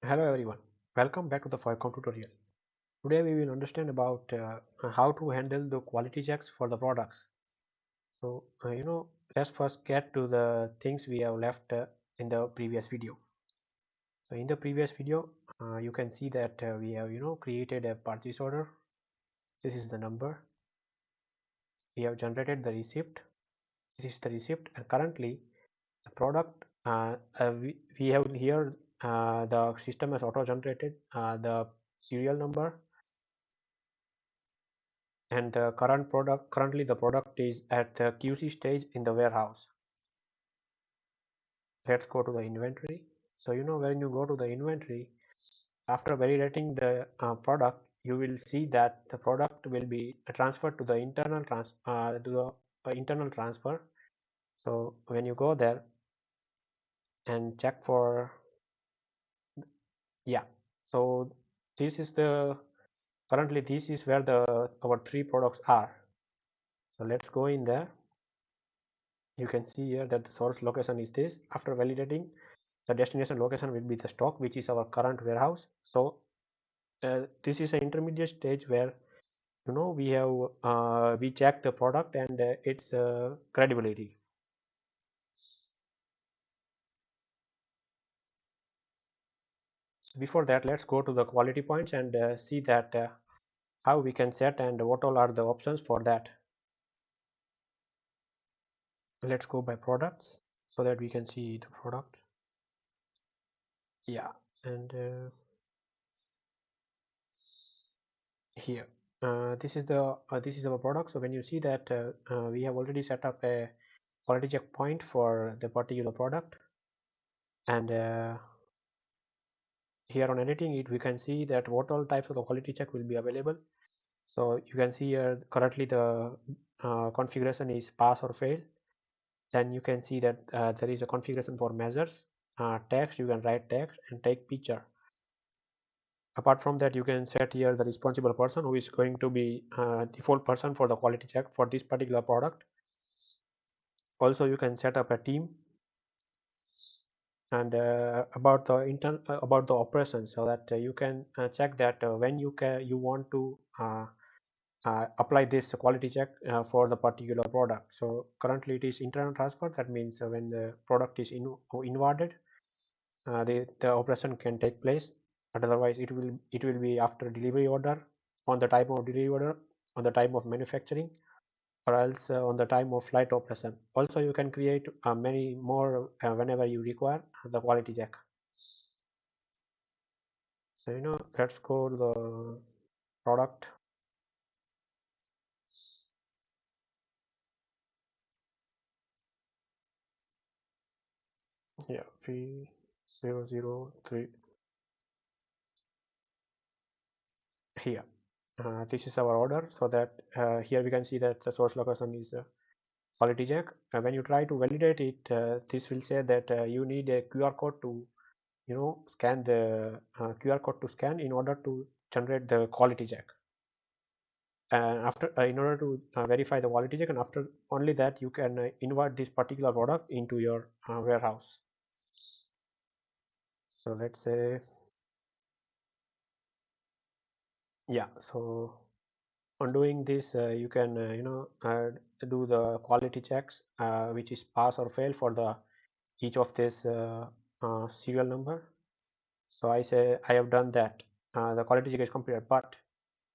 Hello everyone, welcome back to the Foycom tutorial. Today we will understand about how to handle the quality checks for the products. So let's first get to the things we have left in the previous video. So in the previous video, you can see that we have created a purchase order. This is the number. We have generated the receipt. This is the receipt, and currently the product we have here the system has auto generated the serial number, and the currently the product is at the QC stage in the warehouse. Let's go to the inventory. So when you go to the inventory, after validating the product, you will see that the product will be transferred to the internal transfer. So when you go there and check for, yeah, so this is the currently this is where the our three products are. So let's go in there. You can see here that the source location is this. After validating, the destination location will be the stock, which is our current warehouse. So this is an intermediate stage where we have we check the product and its credibility. Before that, let's go to the quality points and see that how we can set and what all are the options for that. Let's go by products so that we can see the product. Yeah, and here this is our product. So when you see that we have already set up a quality checkpoint for the particular product, and here on editing it we can see that what all types of the quality check will be available. So you can see here currently the configuration is pass or fail. Then you can see that there is a configuration for measures, text. You can write text and take picture. Apart from that, you can set here the responsible person who is going to be default person for the quality check for this particular product. Also you can set up a team, and about the operations, so that you can check that when you want to apply this quality check for the particular product. So currently it is internal transfer. That means when the product is inwarded, the operation can take place. Otherwise it will be after delivery order, on the type of delivery order, on the time of manufacturing, or else on the time of flight operation. Also you can create many more whenever you require the quality check. So let's go to the product. Yeah, P003 here. This is our order, so that here we can see that the source location is quality check. When you try to validate it, this will say that you need a QR code to scan the QR code to scan in order to generate the quality check. And after in order to verify the quality check, and after only that you can invert this particular product into your warehouse. So let's say, yeah, so on doing this you can do the quality checks which is pass or fail for the each of this serial number. So I say I have done that. The quality check is completed, but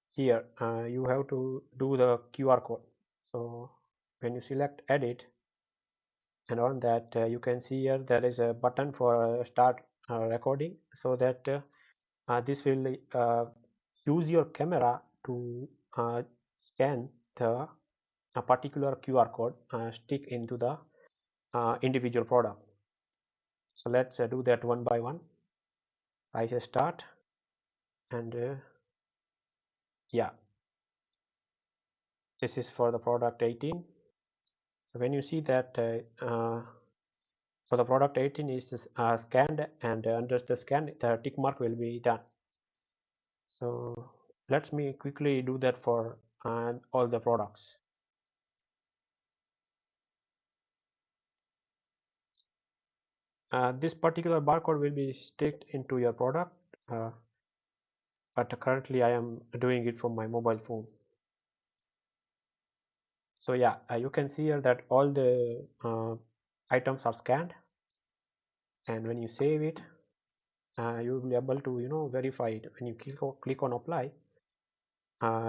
here you have to do the QR code. So when you select edit, and on that you can see here there is a button for start recording, so that this will use your camera to scan the a particular QR code stick into the individual product. So let's do that one by one. I say start, and yeah, this is for the product 18. So when you see that for the product 18 is scanned, and under the scan the tick mark will be done. So let me quickly do that for all the products. This particular barcode will be sticked into your product, but currently I am doing it from my mobile phone. So yeah, you can see here that all the items are scanned, and when you save it, you will be able to verify it. When you click on apply,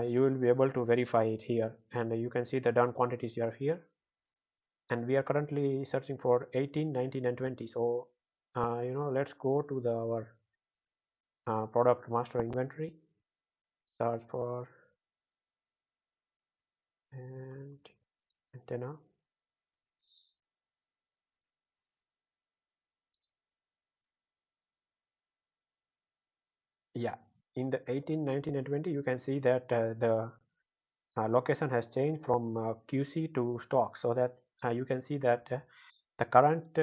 you will be able to verify it here, and you can see the done quantities are here, and we are currently searching for 18, 19, and 20. So let's go to our product master inventory, search for and antenna. Yeah, in the 18, 19, and 20, you can see that the location has changed from QC to stock, so that you can see that the current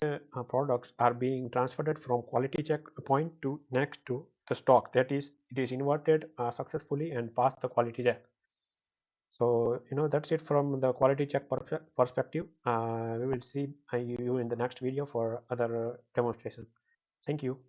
products are being transferred from quality check point to next to the stock. That is, it is inverted successfully and passed the quality check. So that's it from the quality check perspective. We will see you in the next video for other demonstration. Thank you.